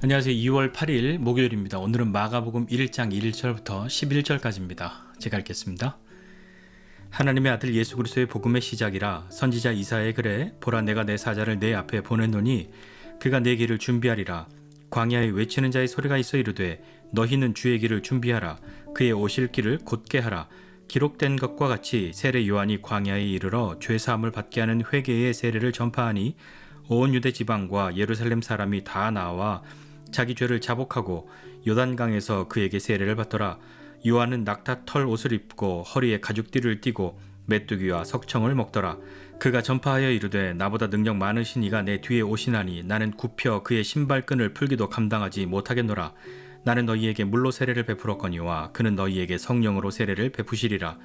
안녕하세요. 2월 8일 목요일입니다. 오늘은 마가복음 1장 1절부터 11절까지입니다. 제가 읽겠습니다. 하나님의 아들 예수 그리스도의 복음의 시작이라 선지자 이사야의 글에 보라 내가 내 사자를 내 앞에 보냈노니 그가 내 길을 준비하리라. 광야에 외치는 자의 소리가 있어 이르되 너희는 주의 길을 준비하라. 그의 오실 길을 곧게 하라. 기록된 것과 같이 세례 요한이 광야에 이르러 죄사함을 받게 하는 회개의 세례를 전파하니 온 유대 지방과 예루살렘 사람이 다 나와 자기 죄를 자복하고 요단강에서 그에게 세례를 받더라. 요한은 낙타 털 옷을 입고 허리에 가죽띠를 띠고 메뚜기와 석청을 먹더라. 그가 전파하여 이르되 나보다 능력 많으신 이가 내 뒤에 오시나니 나는 굽혀 그의 신발끈을 풀기도 감당하지 못하겠노라. 나는 너희에게 물로 세례를 베풀었거니와 그는 너희에게 성령으로 세례를 베푸시리라.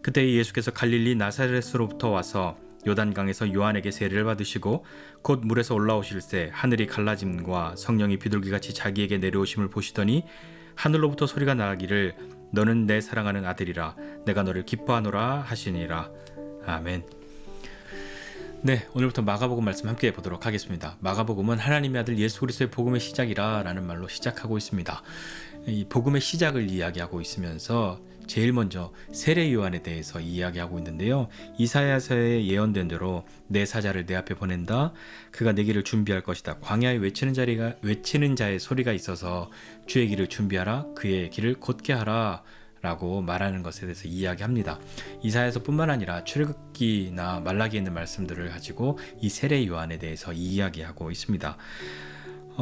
그때 예수께서 갈릴리 나사렛으로부터 와서 요단강에서 요한에게 세례를 받으시고 곧 물에서 올라오실새 하늘이 갈라짐과 성령이 비둘기같이 자기에게 내려오심을 보시더니 하늘로부터 소리가 나기를 너는 내 사랑하는 아들이라 내가 너를 기뻐하노라 하시니라. 아멘. 네, 오늘부터 마가복음 말씀 함께 보도록 하겠습니다. 마가복음은 하나님의 아들 예수 그리스도의 복음의 시작이라 라는 말로 시작하고 있습니다. 이 복음의 시작을 이야기하고 있으면서 제일 먼저 세례 요한에 대해서 이야기하고 있는데요. 이사야서에 예언된 대로 내 사자를 내 앞에 보낸다. 그가 내 길을 준비할 것이다. 광야에 외치는 자의 소리가 있어서 주의 길을 준비하라. 그의 길을 곧게 하라. 라고 말하는 것에 대해서 이야기합니다. 이사야서뿐만 아니라 출애굽기나 말라기에 있는 말씀들을 가지고 이 세례 요한에 대해서 이야기하고 있습니다.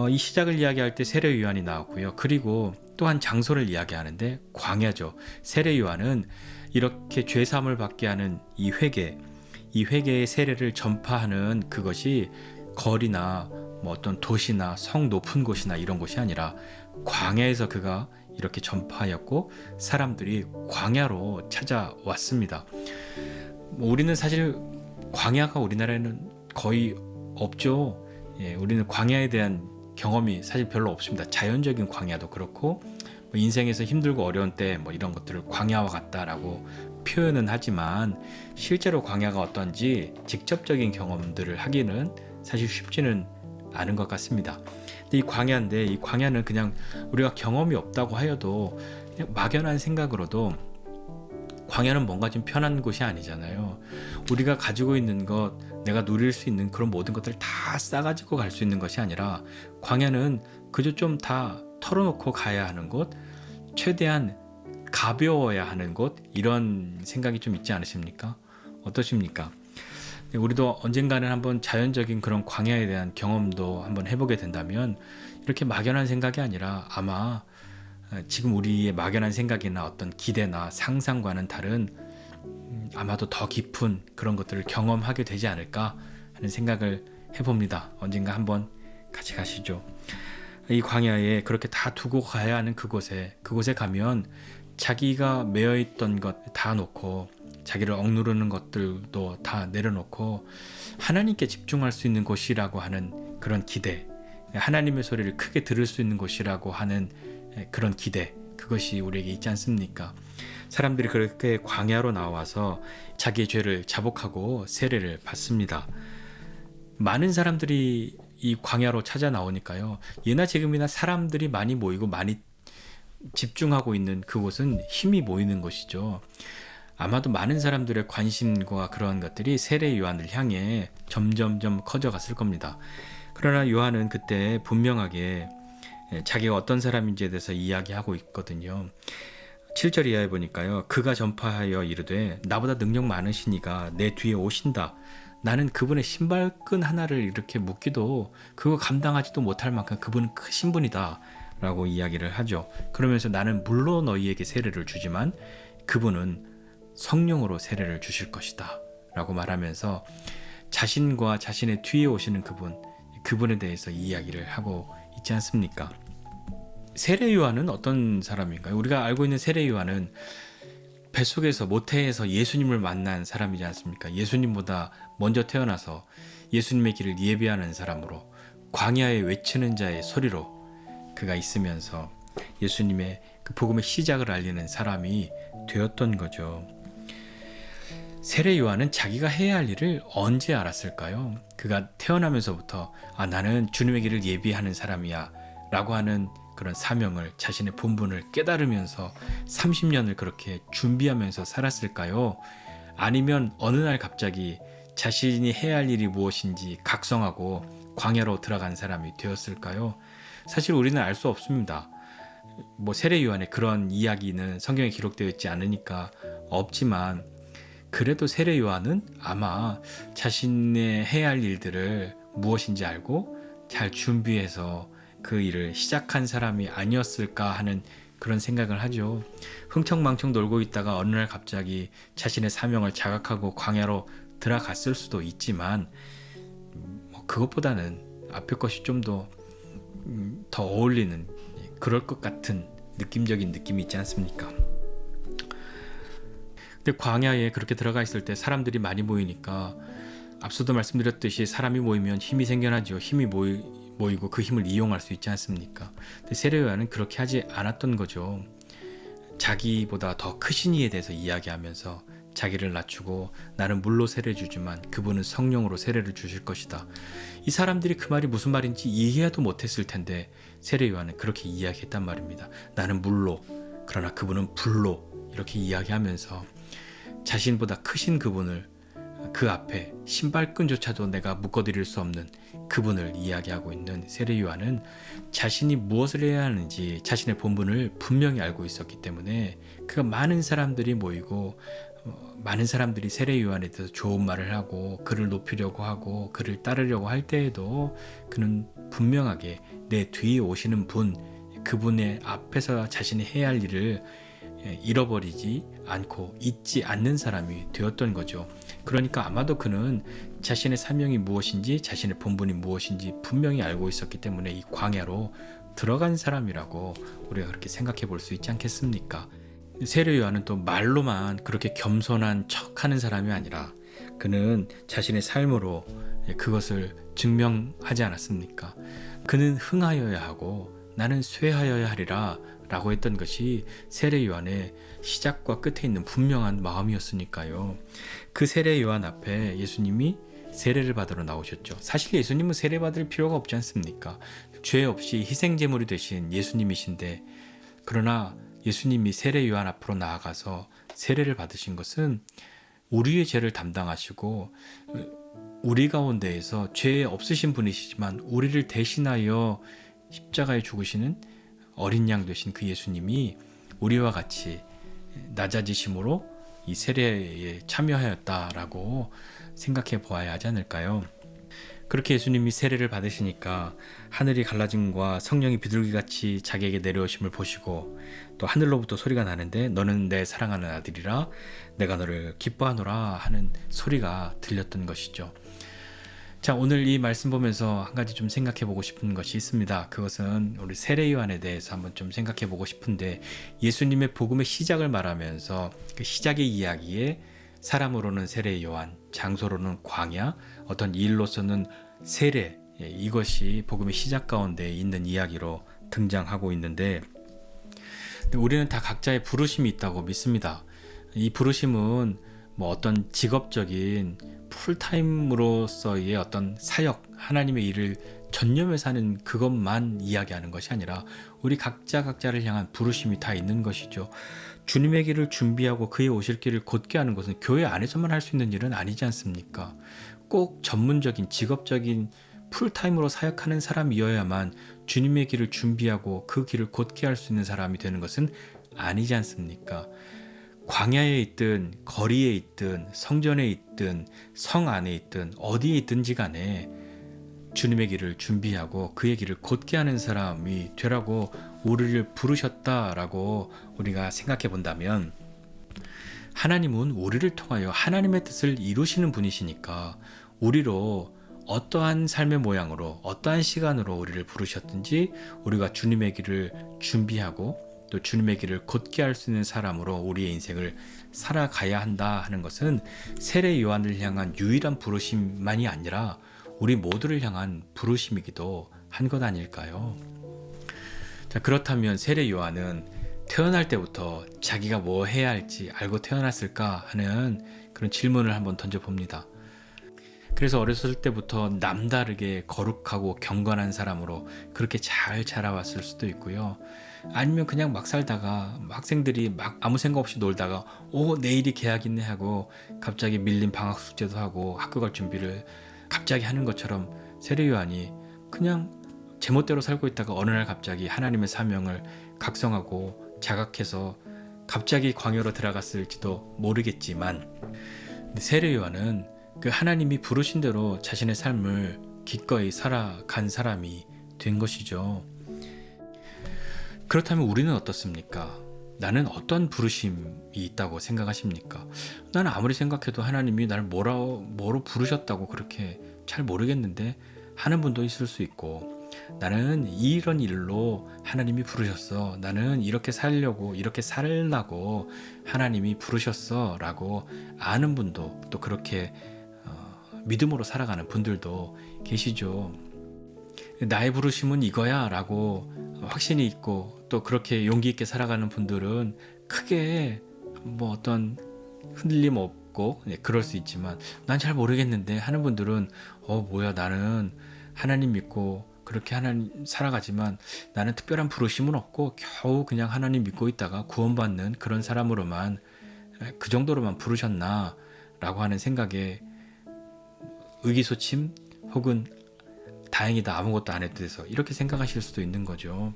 이 시작을 이야기할 때 세례 요한이 나왔고요. 그리고 또한 장소를 이야기하는데 광야죠. 세례 요한은 이렇게 죄사함을 받게 하는 이 회개의 세례를 전파하는 그것이 거리나 어떤 도시나 성 높은 곳이나 이런 곳이 아니라 광야에서 그가 이렇게 전파하였고 사람들이 광야로 찾아왔습니다. 우리는 사실 광야가 우리나라에는 거의 없죠. 우리는 광야에 대한 경험이 사실 별로 없습니다. 자연적인 광야도 그렇고 인생에서 힘들고 어려운 때 이런 것들을 광야와 같다라고 표현은 하지만 실제로 광야가 어떤지 직접적인 경험들을 하기는 사실 쉽지는 않은 것 같습니다. 근데 이 광야는 그냥 우리가 경험이 없다고 하여도 그냥 막연한 생각으로도 광야는 뭔가 좀 편한 곳이 아니잖아요. 우리가 가지고 있는 것, 내가 누릴 수 있는 그런 모든 것들을 다 싸가지고 갈 수 있는 것이 아니라 광야는 그저 좀 다 털어놓고 가야 하는 곳, 최대한 가벼워야 하는 곳, 이런 생각이 좀 있지 않으십니까? 어떠십니까? 우리도 언젠가는 한번 자연적인 그런 광야에 대한 경험도 한번 해보게 된다면 이렇게 막연한 생각이 아니라 아마 지금 우리의 막연한 생각이나 어떤 기대나 상상과는 다른 아마도 더 깊은 그런 것들을 경험하게 되지 않을까 하는 생각을 해봅니다. 언젠가 한번 같이 가시죠. 이 광야에 그렇게 다 두고 가야 하는 그곳에 가면 자기가 매여있던 것 다 놓고 자기를 억누르는 것들도 다 내려놓고 하나님께 집중할 수 있는 곳이라고 하는 그런 기대, 하나님의 소리를 크게 들을 수 있는 곳이라고 하는 그런 기대, 그것이 우리에게 있지 않습니까? 사람들이 그렇게 광야로 나와서 자기의 죄를 자복하고 세례를 받습니다. 많은 사람들이 이 광야로 찾아 나오니까요. 예나 지금이나 사람들이 많이 모이고 많이 집중하고 있는 그곳은 힘이 모이는 곳이죠. 아마도 많은 사람들의 관심과 그런 것들이 세례 요한을 향해 점점점 커져갔을 겁니다. 그러나 요한은 그때 분명하게 자기가 어떤 사람인지에 대해서 이야기하고 있거든요. 7절 이하에 보니까요. 그가 전파하여 이르되 나보다 능력 많으신 이가 내 뒤에 오신다. 나는 그분의 신발끈 하나를 이렇게 묶기도 그거 감당하지도 못할 만큼 그분은 크신 분이다 라고 이야기를 하죠. 그러면서 나는 물로 너희에게 세례를 주지만 그분은 성령으로 세례를 주실 것이다 라고 말하면서 자신과 자신의 뒤에 오시는 그분에 대해서 이야기를 하고 있지 않습니까? 세례 요한은 어떤 사람인가요? 우리가 알고 있는 세례 요한은 뱃속에서 모태에서 예수님을 만난 사람이지 않습니까? 예수님보다 먼저 태어나서 예수님의 길을 예비하는 사람으로 광야에 외치는 자의 소리로 그가 있으면서 예수님의 그 복음의 시작을 알리는 사람이 되었던 거죠. 세례 요한은 자기가 해야 할 일을 언제 알았을까요? 그가 태어나면서부터 나는 주님의 길을 예비하는 사람이야 라고 하는 그런 사명을, 자신의 본분을 깨달으면서 30년을 그렇게 준비하면서 살았을까요? 아니면 어느 날 갑자기 자신이 해야 할 일이 무엇인지 각성하고 광야로 들어간 사람이 되었을까요? 사실 우리는 알 수 없습니다. 세례 요한의 그런 이야기는 성경에 기록되어 있지 않으니까 없지만, 그래도 세례 요한은 아마 자신의 해야 할 일들을 무엇인지 알고 잘 준비해서 그 일을 시작한 사람이 아니었을까 하는 그런 생각을 하죠. 흥청망청 놀고 있다가 어느 날 갑자기 자신의 사명을 자각하고 광야로 들어갔을 수도 있지만, 그것보다는 앞에 것이 좀 더 어울리는, 그럴 것 같은 느낌적인 느낌이 있지 않습니까? 근데 광야에 그렇게 들어가 있을 때 사람들이 많이 모이니까, 앞서도 말씀드렸듯이 사람이 모이면 힘이 생겨나죠. 힘이 모이고 그 힘을 이용할 수 있지 않습니까? 근데 세례 요한은 그렇게 하지 않았던 거죠. 자기보다 더 크신 이에 대해서 이야기하면서 자기를 낮추고, 나는 물로 세례 주지만 그분은 성령으로 세례를 주실 것이다. 이 사람들이 그 말이 무슨 말인지 이해도 못했을 텐데 세례 요한은 그렇게 이야기했단 말입니다. 나는 물로, 그러나 그분은 불로, 이렇게 이야기하면서 자신보다 크신 그분을, 그 앞에 신발끈조차도 내가 묶어드릴 수 없는 그분을 이야기하고 있는 세례 요한은 자신이 무엇을 해야 하는지 자신의 본분을 분명히 알고 있었기 때문에, 그가 많은 사람들이 모이고 많은 사람들이 세례 요한에 대해서 좋은 말을 하고 그를 높이려고 하고 그를 따르려고 할 때에도 그는 분명하게 내 뒤에 오시는 분, 그분의 앞에서 자신이 해야 할 일을 잃어버리지 않고 잊지 않는 사람이 되었던 거죠. 그러니까 아마도 그는 자신의 사명이 무엇인지, 자신의 본분이 무엇인지 분명히 알고 있었기 때문에 이 광야로 들어간 사람이라고 우리가 그렇게 생각해 볼 수 있지 않겠습니까? 세례 요한은 또 말로만 그렇게 겸손한 척하는 사람이 아니라 그는 자신의 삶으로 그것을 증명하지 않았습니까? 그는 흥하여야 하고 나는 쇠하여야 하리라 라고 했던 것이 세례 요한의 시작과 끝에 있는 분명한 마음이었으니까요. 그 세례 요한 앞에 예수님이 세례를 받으러 나오셨죠. 사실 예수님은 세례 받을 필요가 없지 않습니까? 죄 없이 희생제물이 되신 예수님이신데, 그러나 예수님이 세례 요한 앞으로 나아가서 세례를 받으신 것은 우리의 죄를 담당하시고 우리 가운데에서 죄 없으신 분이시지만 우리를 대신하여 십자가에 죽으시는 어린 양 되신 그 예수님이 우리와 같이 낮아지심으로 이 세례에 참여하였다라고 생각해 보아야 하지 않을까요? 그렇게 예수님이 세례를 받으시니까 하늘이 갈라짐과 성령이 비둘기같이 자기에게 내려오심을 보시고, 또 하늘로부터 소리가 나는데 너는 내 사랑하는 아들이라 내가 너를 기뻐하노라 하는 소리가 들렸던 것이죠. 자, 오늘 이 말씀 보면서 한 가지 좀 생각해 보고 싶은 것이 있습니다. 그것은 우리 세례 요한에 대해서 한번 좀 생각해 보고 싶은데, 예수님의 복음의 시작을 말하면서 그 시작의 이야기에 사람으로는 세례 요한, 장소로는 광야, 어떤 일로서는 세례, 이것이 복음의 시작 가운데 있는 이야기로 등장하고 있는데, 우리는 다 각자의 부르심이 있다고 믿습니다. 이 부르심은 어떤 직업적인 풀타임으로서의 어떤 사역, 하나님의 일을 전념해서 하는 그것만 이야기하는 것이 아니라 우리 각자를 향한 부르심이 다 있는 것이죠. 주님의 길을 준비하고 그의 오실 길을 곧게 하는 것은 교회 안에서만 할 수 있는 일은 아니지 않습니까? 꼭 전문적인 직업적인 풀타임으로 사역하는 사람이어야만 주님의 길을 준비하고 그 길을 곧게 할 수 있는 사람이 되는 것은 아니지 않습니까? 광야에 있든 거리에 있든 성전에 있든 성 안에 있든 어디에 있든지 간에 주님의 길을 준비하고 그의 길을 곧게 하는 사람이 되라고 우리를 부르셨다라고 우리가 생각해 본다면, 하나님은 우리를 통하여 하나님의 뜻을 이루시는 분이시니까 우리로 어떠한 삶의 모양으로 어떠한 시간으로 우리를 부르셨든지 우리가 주님의 길을 준비하고 또 주님의 길을 곧게 할 수 있는 사람으로 우리의 인생을 살아가야 한다 하는 것은 세례 요한을 향한 유일한 부르심만이 아니라 우리 모두를 향한 부르심이기도 한 것 아닐까요? 자, 그렇다면 세례 요한은 태어날 때부터 자기가 뭐 해야 할지 알고 태어났을까 하는 그런 질문을 한번 던져봅니다. 그래서 어렸을 때부터 남다르게 거룩하고 경건한 사람으로 그렇게 잘 자라왔을 수도 있고요. 아니면 그냥 막 살다가 학생들이 막 아무 생각 없이 놀다가 내일이 개학 있네 하고 갑자기 밀린 방학 숙제도 하고 학교 갈 준비를 갑자기 하는 것처럼 세례 요한이 그냥 제멋대로 살고 있다가 어느 날 갑자기 하나님의 사명을 각성하고 자각해서 갑자기 광야로 들어갔을지도 모르겠지만, 세례 요한은 그 하나님이 부르신 대로 자신의 삶을 기꺼이 살아간 사람이 된 것이죠. 그렇다면 우리는 어떻습니까? 나는 어떤 부르심이 있다고 생각하십니까? 나는 아무리 생각해도 하나님이 나를 뭐로 부르셨다고 그렇게 잘 모르겠는데 하는 분도 있을 수 있고, 나는 이런 일로 하나님이 부르셨어, 나는 이렇게 살려고 이렇게 살라고 하나님이 부르셨어 라고 아는 분도, 또 그렇게 믿음으로 살아가는 분들도 계시죠. 나의 부르심은 이거야 라고 확신이 있고 또 그렇게 용기 있게 살아가는 분들은 크게 어떤 흔들림 없고 그럴 수 있지만, 난 잘 모르겠는데 하는 분들은 뭐야, 나는 하나님 믿고 그렇게 하나님 살아가지만 나는 특별한 부르심은 없고 겨우 그냥 하나님 믿고 있다가 구원받는 그런 사람으로만, 그 정도로만 부르셨나 라고 하는 생각에 의기소침 혹은 다행이다, 아무것도 안 해도 돼서 이렇게 생각하실 수도 있는 거죠.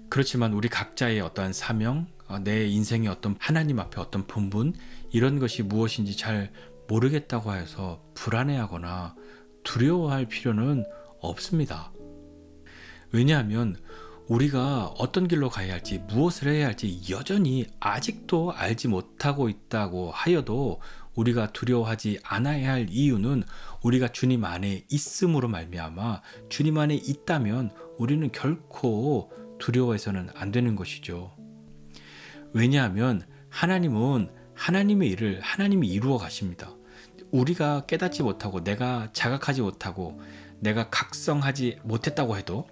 그렇지만 우리 각자의 어떠한 사명, 내 인생의 어떤 하나님 앞에 어떤 본분, 이런 것이 무엇인지 잘 모르겠다고 해서 불안해하거나 두려워할 필요는 없습니다. 왜냐하면 우리가 어떤 길로 가야 할지, 무엇을 해야 할지 여전히 아직도 알지 못하고 있다고 하여도 우리가 두려워하지 않아야 할 이유는 우리가 주님 안에 있음으로 말미암아, 주님 안에 있다면 우리는 결코 두려워해서는 안 되는 것이죠. 왜냐하면 하나님은 하나님의 일을 하나님이 이루어 가십니다. 우리가 깨닫지 못하고 내가 자각하지 못하고 내가 각성하지 못했다고 해도,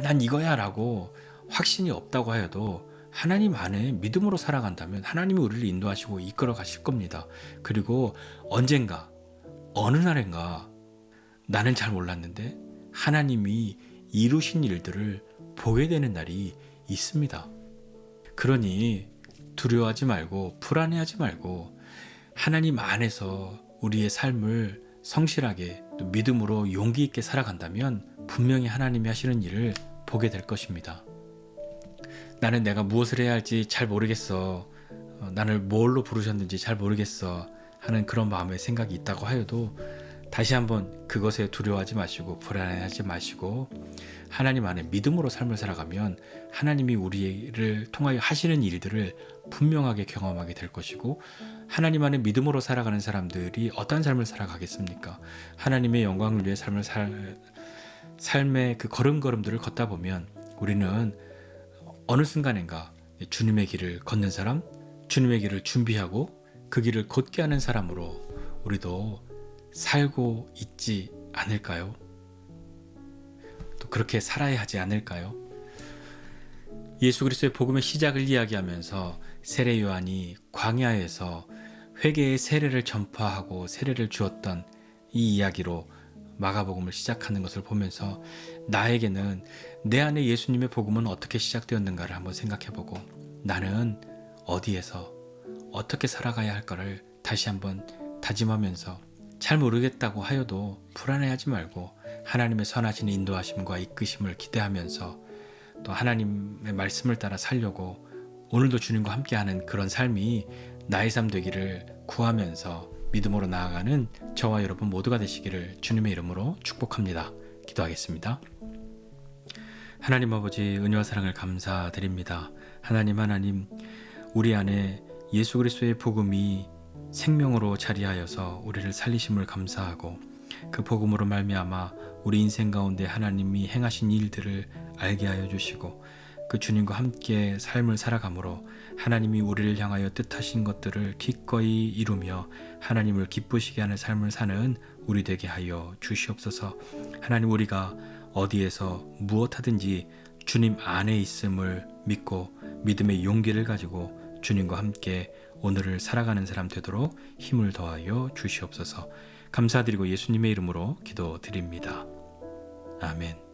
난 이거야 라고 확신이 없다고 하여도 하나님 안에 믿음으로 살아간다면 하나님이 우리를 인도하시고 이끌어 가실 겁니다. 그리고 언젠가 어느 날인가 나는 잘 몰랐는데 하나님이 이루신 일들을 보게 되는 날이 있습니다. 그러니 두려워하지 말고 불안해하지 말고 하나님 안에서 우리의 삶을 성실하게 또 믿음으로 용기 있게 살아간다면 분명히 하나님이 하시는 일을 보게 될 것입니다. 나는 내가 무엇을 해야 할지 잘 모르겠어, 나를 뭘로 부르셨는지 잘 모르겠어 하는 그런 마음의 생각이 있다고 하여도 다시 한번 그것에 두려워하지 마시고 불안해하지 마시고 하나님 안에 믿음으로 삶을 살아가면 하나님이 우리를 통하여 하시는 일들을 분명하게 경험하게 될 것이고, 하나님 안에 믿음으로 살아가는 사람들이 어떤 삶을 살아가겠습니까? 하나님의 영광을 위해 삶의 그 걸음걸음들을 걷다 보면 우리는 어느 순간인가 주님의 길을 걷는 사람, 주님의 길을 준비하고 그 길을 걷게 하는 사람으로 우리도 살고 있지 않을까요? 또 그렇게 살아야 하지 않을까요? 예수 그리스도의 복음의 시작을 이야기하면서 세례 요한이 광야에서 회개의 세례를 전파하고 세례를 주었던 이 이야기로 마가복음을 시작하는 것을 보면서 나에게는 내 안에 예수님의 복음은 어떻게 시작되었는가를 한번 생각해보고 나는 어디에서 어떻게 살아가야 할까를 다시 한번 다짐하면서 잘 모르겠다고 하여도 불안해하지 말고 하나님의 선하신 인도하심과 이끄심을 기대하면서 또 하나님의 말씀을 따라 살려고 오늘도 주님과 함께하는 그런 삶이 나의 삶 되기를 구하면서 믿음으로 나아가는 저와 여러분 모두가 되시기를 주님의 이름으로 축복합니다. 기도하겠습니다. 하나님 아버지, 은혜와 사랑을 감사드립니다. 하나님, 우리 안에 예수 그리스도의 복음이 생명으로 자리하여서 우리를 살리심을 감사하고 그 복음으로 말미암아 우리 인생 가운데 하나님이 행하신 일들을 알게 하여 주시고 그 주님과 함께 삶을 살아감으로 하나님이 우리를 향하여 뜻하신 것들을 기꺼이 이루며 하나님을 기쁘시게 하는 삶을 사는 우리 되게 하여 주시옵소서. 하나님, 우리가 어디에서 무엇하든지 주님 안에 있음을 믿고 믿음의 용기를 가지고 주님과 함께 오늘을 살아가는 사람 되도록 힘을 더하여 주시옵소서. 감사드리고 예수님의 이름으로 기도드립니다. 아멘.